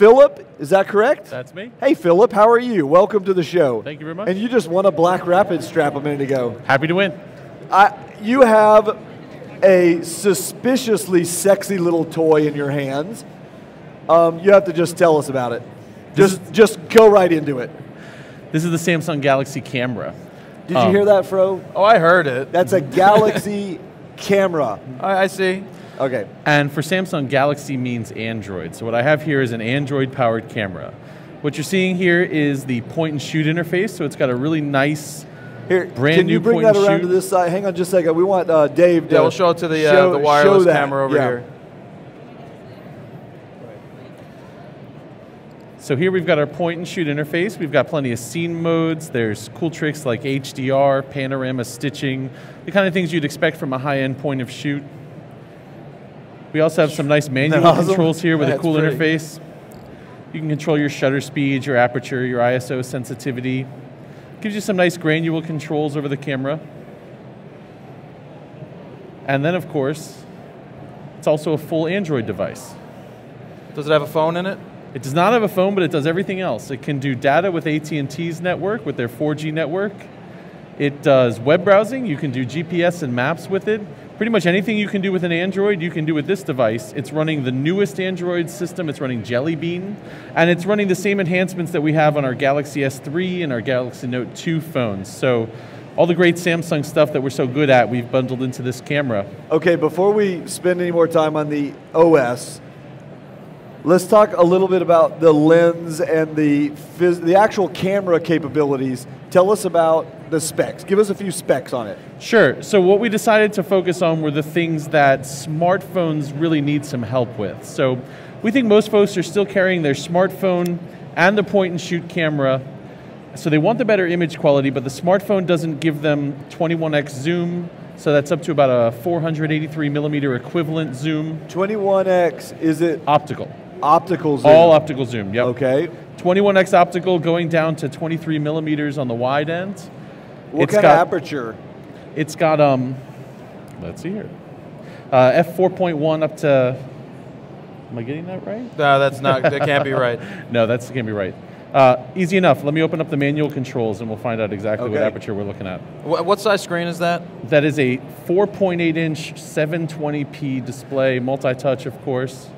Philip, is that correct? That's me. Hey, Philip, how are you? Welcome to the show. Thank you very much. And you just won a Black Rapid strap a minute ago. Happy to win. You have a suspiciously sexy little toy in your hands. You have to just tell us about it. Just go right into it. This is the Samsung Galaxy camera. Did you hear that, Fro? Oh, I heard it. That's a Galaxy camera. I see. Okay. And for Samsung, Galaxy means Android. So what I have here is an Android-powered camera. What you're seeing here is the point-and-shoot interface. So it's got a really nice, brand new point-and-shoot. Can you bring that around to this side? Hang on just a second. We want Dave to we'll show it to the wireless camera over here. So here we've got our point-and-shoot interface. We've got plenty of scene modes. There's cool tricks like HDR, panorama stitching, the kind of things you'd expect from a high-end point-of-shoot. We also have some nice manual controls here with a cool interface. You can control your shutter speed, your aperture, your ISO sensitivity. Gives you some nice granular controls over the camera. And then, of course, it's also a full Android device. Does it have a phone in it? It does not have a phone, but it does everything else. It can do data with AT&T's network, with their 4G network. It does web browsing. You can do GPS and maps with it. Pretty much anything you can do with an Android, you can do with this device. It's running the newest Android system. It's running Jelly Bean. And it's running the same enhancements that we have on our Galaxy S3 and our Galaxy Note 2 phones. So all the great Samsung stuff that we're so good at, we've bundled into this camera. Okay, before we spend any more time on the OS, let's talk a little bit about the lens and the actual camera capabilities. Tell us about the specs. Give us a few specs on it. Sure. So what we decided to focus on were the things that smartphones really need some help with. So we think most folks are still carrying their smartphone and the point-and-shoot camera. So they want the better image quality, but the smartphone doesn't give them 21x zoom. So that's up to about a 483 millimeter equivalent zoom. 21x, is it? Optical. Optical zoom. All optical zoom, yep. Okay. 21x optical going down to 23 millimeters on the wide end. What kind of aperture? It's got, let's see here, f4.1 up to, am I getting that right? No, that's not, that can't be right. No, that can't be right. Easy enough. Let me open up the manual controls and we'll find out exactly what aperture we're looking at. What size screen is that? That is a 4.8 inch 720p display, multi-touch of course.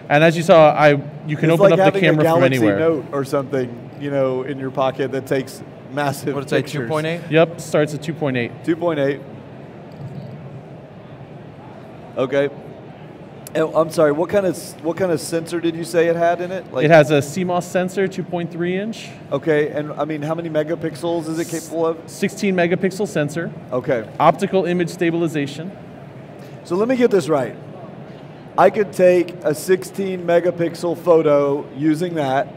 And as you saw, you can open up the camera from anywhere. It's like having a Galaxy Note or something, you know, in your pocket that takes massive What did it say, 2.8? Yep, starts at 2.8. 2.8. Okay. And I'm sorry, what kind of sensor did you say it had in it? Like, it has a CMOS sensor, 2.3 inch. Okay, and I mean, how many megapixels is it capable of? 16 megapixel sensor. Okay. Optical image stabilization. So let me get this right. I could take a 16 megapixel photo using that.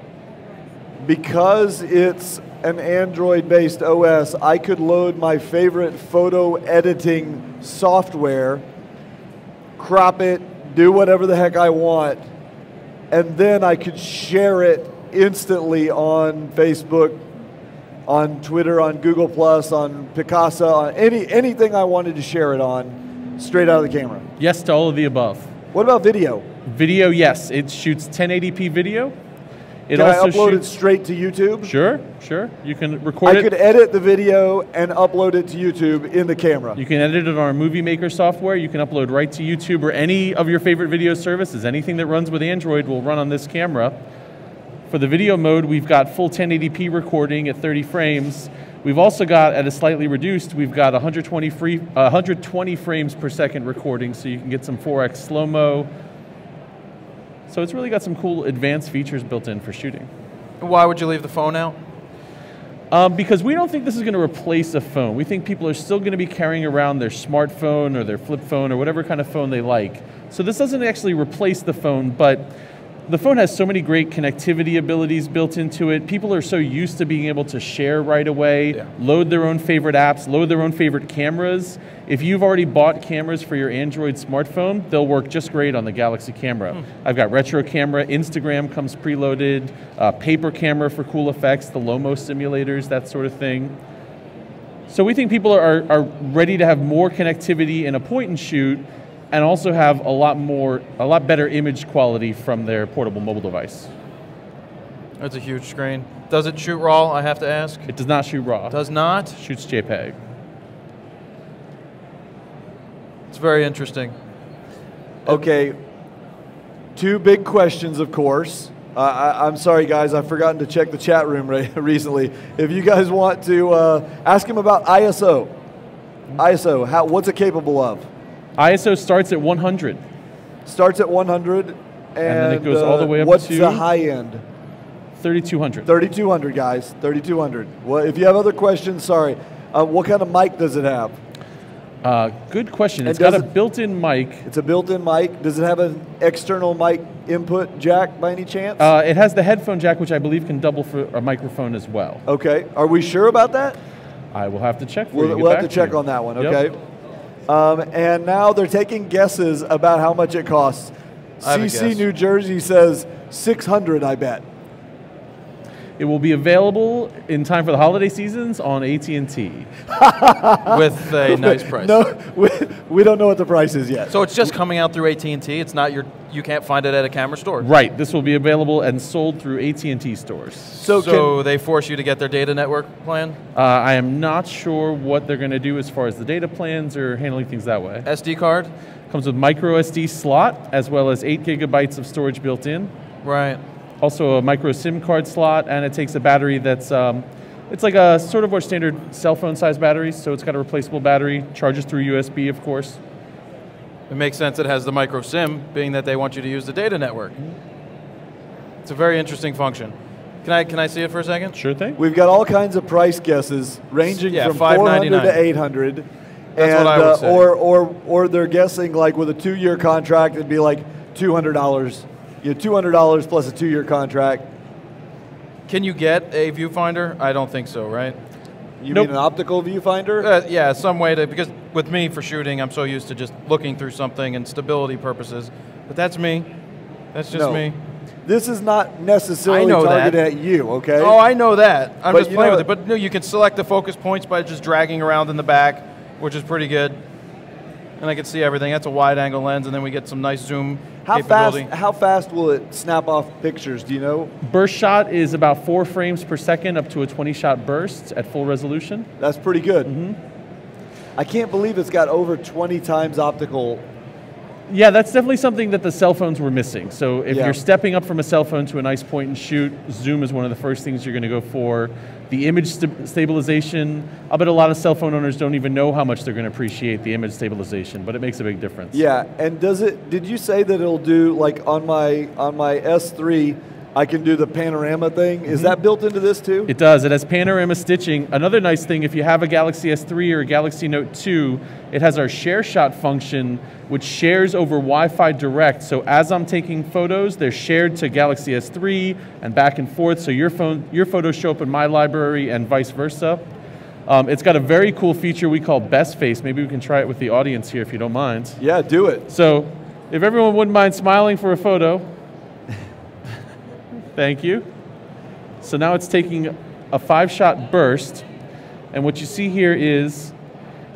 Because it's an Android-based OS, I could load my favorite photo editing software, crop it, do whatever the heck I want, and then I could share it instantly on Facebook, on Twitter, on Google+, on Picasa, on anything I wanted to share it on, straight out of the camera. Yes to all of the above. What about video? Video, yes. It shoots 1080p video. Can I upload it straight to YouTube? Sure, sure. You can record it. I could edit the video and upload it to YouTube in the camera. You can edit it on our Movie Maker software. You can upload right to YouTube or any of your favorite video services. Anything that runs with Android will run on this camera. For the video mode, we've got full 1080p recording at 30 frames. We've also got, at a slightly reduced, we've got 120 frames per second recording, so you can get some 4x slow-mo. So it's really got some cool advanced features built in for shooting. Why would you leave the phone out? Because we don't think this is going to replace a phone. We think people are still going to be carrying around their smartphone or their flip phone or whatever kind of phone they like. So this doesn't actually replace the phone, but the phone has so many great connectivity abilities built into it. People are so used to being able to share right away, load their own favorite apps, load their own favorite cameras. If you've already bought cameras for your Android smartphone, they'll work just great on the Galaxy camera. I've got retro camera, Instagram comes preloaded, paper camera for cool effects, the Lomo simulators, that sort of thing. So we think people are ready to have more connectivity in a point and shoot, and also have a lot better image quality from their portable mobile device. That's a huge screen. Does it shoot RAW, I have to ask? It does not shoot RAW. Does not? Shoots JPEG. It's very interesting. Okay, two big questions, of course. I'm sorry, guys, I've forgotten to check the chat room recently. If you guys want to ask him about ISO. ISO, what's it capable of? ISO starts at 100. Starts at 100, and then it goes all the way up what's to the high end? 3200. 3200, guys, 3200. Well, if you have other questions, sorry. What kind of mic does it have? Good question. And it's got a built-in mic. It's a built-in mic. Does it have an external mic input jack by any chance? It has the headphone jack, which I believe can double for a microphone as well. Okay. Are we sure about that? I will have to check for you. We'll have to check on that one, okay? Yep. And now they're taking guesses about how much it costs. CC New Jersey says 600, I bet. It will be available in time for the holiday seasons on AT&T. With a nice price. No, we don't know what the price is yet. So it's just coming out through AT&T. It's not you can't find it at a camera store. Right. This will be available and sold through AT&T stores. So they force you to get their data network plan? I am not sure what they're going to do as far as the data plans or handling things that way. SD card? Comes with micro SD slot as well as 8 gigabytes of storage built in. Right. Also a micro SIM card slot, and it takes a battery that's, it's like a sort of our standard cell phone size battery, so it's got a replaceable battery, charges through USB, of course. It makes sense it has the micro SIM, being that they want you to use the data network. It's a very interesting function. Can I see it for a second? Sure thing. We've got all kinds of price guesses, ranging from 400 to 800. That's what I would say. Or they're guessing like with a 2-year contract, it'd be like $200. $200 plus a 2-year contract. Can you get a viewfinder? I don't think so, right? You mean an optical viewfinder? Yeah, some way to, because with me for shooting, I'm so used to just looking through something and stability purposes. But that's me. That's just me. This is not necessarily targeted at you, okay? Oh, I know that. I'm just playing with it. But no, you can select the focus points by just dragging around in the back, which is pretty good. And I can see everything. That's a wide angle lens, and then we get some nice zoom capability. How fast will it snap off pictures, do you know? Burst shot is about 4 frames per second up to a 20-shot burst at full resolution. That's pretty good. I can't believe it's got over 20 times optical. Yeah, that's definitely something that the cell phones were missing. So if you're stepping up from a cell phone to a nice point and shoot, zoom is one of the first things you're going to go for. The image stabilization, I bet a lot of cell phone owners don't even know how much they're going to appreciate the image stabilization, but it makes a big difference. Yeah, and did you say that it'll do, like on my S3, I can do the panorama thing? Is that built into this too? It does. It has panorama stitching. Another nice thing, if you have a Galaxy S3 or a Galaxy Note 2, it has our share shot function, which shares over Wi-Fi direct. So as I'm taking photos, they're shared to Galaxy S3 and back and forth. So your photos show up in my library and vice versa. It's got a very cool feature we call Best Face. Maybe we can try it with the audience here if you don't mind. Yeah, do it. So if everyone wouldn't mind smiling for a photo. Thank you. So now it's taking a 5-shot burst, and what you see here is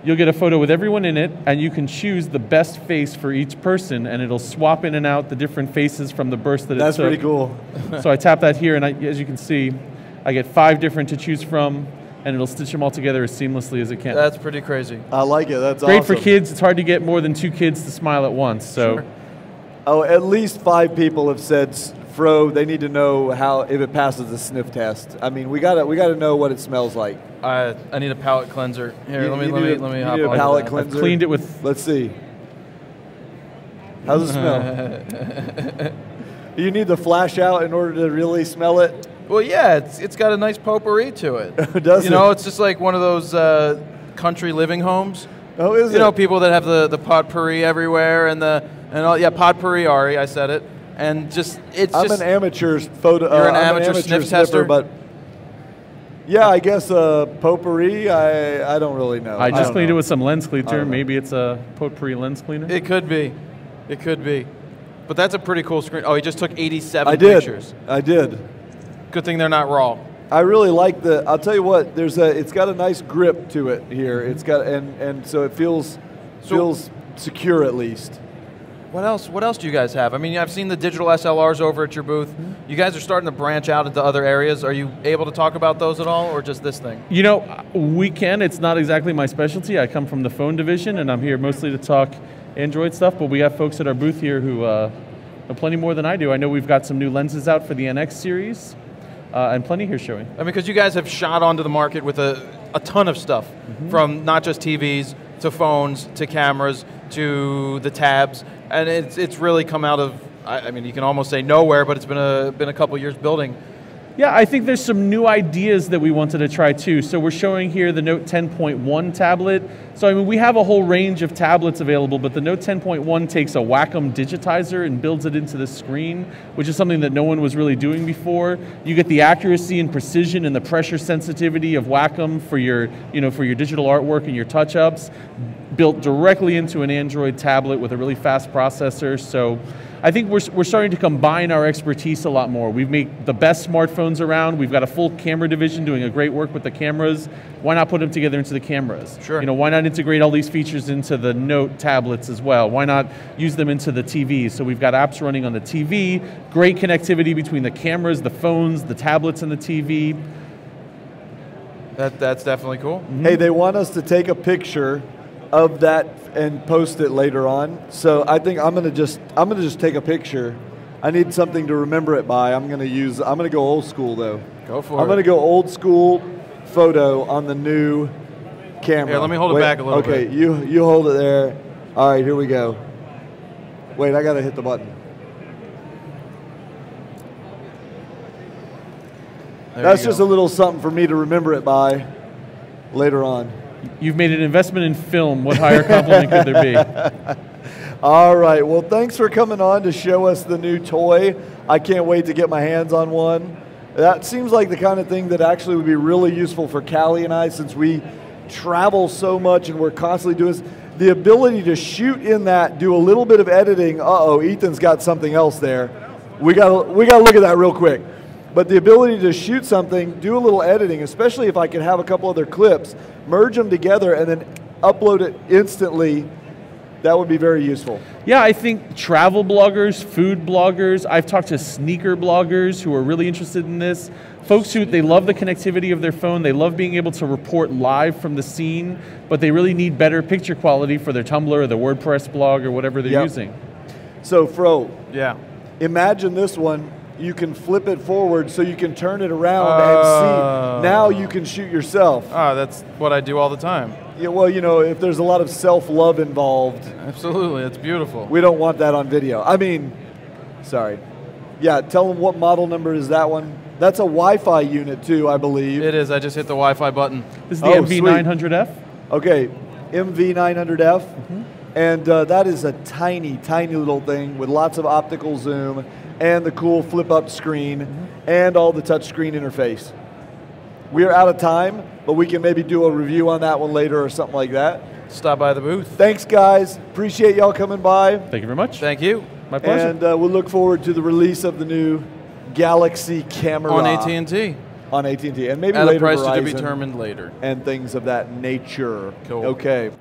you'll get a photo with everyone in it, and you can choose the best face for each person, and it'll swap in and out the different faces from the burst that it took. That's pretty cool. So I tap that here, and as you can see, I get 5 different to choose from, and it'll stitch them all together as seamlessly as it can. That's pretty crazy. I like it. That's great awesome. for kids. It's hard to get more than 2 kids to smile at once. So. Sure. Oh, at least 5 people have said, Fro, they need to know if it passes the sniff test. I mean, we gotta know what it smells like. I need a palate cleanser. Here, let me hop need a on palate that. cleanser. I've cleaned it with. Let's see. How's it smell? You need the flash out in order to really smell it. Well, yeah, it's got a nice potpourri to it. Does it? You know, it's just like one of those country living homes. Oh, is it? You know, people that have the potpourri everywhere and all. Yeah, potpourri, Ari, I said it. And just I'm an amateur photo. You're an I'm amateur sniff tester, but yeah, I guess potpourri. I don't really know. I just cleaned it with some lens cleaner. know. Maybe it's a potpourri lens cleaner. It could be. It could be. But that's a pretty cool screen. Oh, he just took 87 I did. pictures. I did. Good thing they're not raw. I really like I'll tell you what. It's got a nice grip to it here. It's got and so it feels secure at least. What else? What else do you guys have? I mean, I've seen the digital SLRs over at your booth. You guys are starting to branch out into other areas. Are you able to talk about those at all, or just this thing? You know, we can. It's not exactly my specialty. I come from the phone division, and I'm here mostly to talk Android stuff, but we have folks at our booth here who know plenty more than I do. I know we've got some new lenses out for the NX series, and plenty here showing. I mean, because you guys have shot onto the market with a ton of stuff, from not just TVs, to phones, to cameras, to the tabs, and it's really come out of, I mean, you can almost say nowhere, but it's been a couple years building. Yeah, I think there's some new ideas that we wanted to try too. So we're showing here the Note 10.1 tablet. So I mean, we have a whole range of tablets available, but the Note 10.1 takes a Wacom digitizer and builds it into the screen, which is something that no one was really doing before. You get the accuracy and precision and the pressure sensitivity of Wacom for your, for your digital artwork and your touch-ups, built directly into an Android tablet with a really fast processor. So I think we're starting to combine our expertise a lot more. We've made the best smartphones around. We've got a full camera division doing a great work with the cameras. Why not put them together into the cameras? Sure. Why not integrate all these features into the Note tablets as well? Why not use them into the TV? So we've got apps running on the TV, great connectivity between the cameras, the phones, the tablets, and the TV. That's definitely cool. Hey, they want us to take a picture of that and post it later on. So I think I'm gonna just take a picture. I need something to remember it by. I'm gonna go old school though. Go for it. I'm gonna go old school photo on the new camera. Here, let me hold it back a little bit. Okay, you hold it there. All right, here we go. Wait, I gotta hit the button. That's just a little something for me to remember it by later on. You've made an investment in film. What higher compliment could there be? All right, well, thanks for coming on to show us the new toy. I can't wait to get my hands on one. That seems like the kind of thing that actually would be really useful for Callie and I, since we travel so much and we're constantly doing this. The ability to shoot in that, do a little bit of editing. Uh-oh, Ethan's got something else there. We gotta look at that real quick. But the ability to shoot something, do a little editing, especially if I can have a couple other clips, merge them together and then upload it instantly, that would be very useful. Yeah, I think travel bloggers, food bloggers, I've talked to sneaker bloggers who are really interested in this. Folks who, they love the connectivity of their phone, they love being able to report live from the scene, but they really need better picture quality for their Tumblr or their WordPress blog or whatever they're using. So Fro, yeah, imagine this one. You can flip it forward so you can turn it around and see. Now you can shoot yourself. That's what I do all the time. Yeah, well, if there's a lot of self-love involved. Absolutely, it's beautiful. We don't want that on video. I mean, sorry. Yeah, tell them what model number is that one. That's a Wi-Fi unit too, I believe. It is, I just hit the Wi-Fi button. This is the MV900F? Okay, MV900F. And that is a tiny, tiny little thing with lots of optical zoom and the cool flip-up screen and all the touch screen interface. We are out of time, but we can maybe do a review on that one later or something like that. Stop by the booth. Thanks, guys. Appreciate y'all coming by. Thank you very much. Thank you. My pleasure. And we'll look forward to the release of the new Galaxy camera. On AT&T. On AT&T. And maybe at later a price Verizon to be determined later. and things of that nature. Cool. Okay.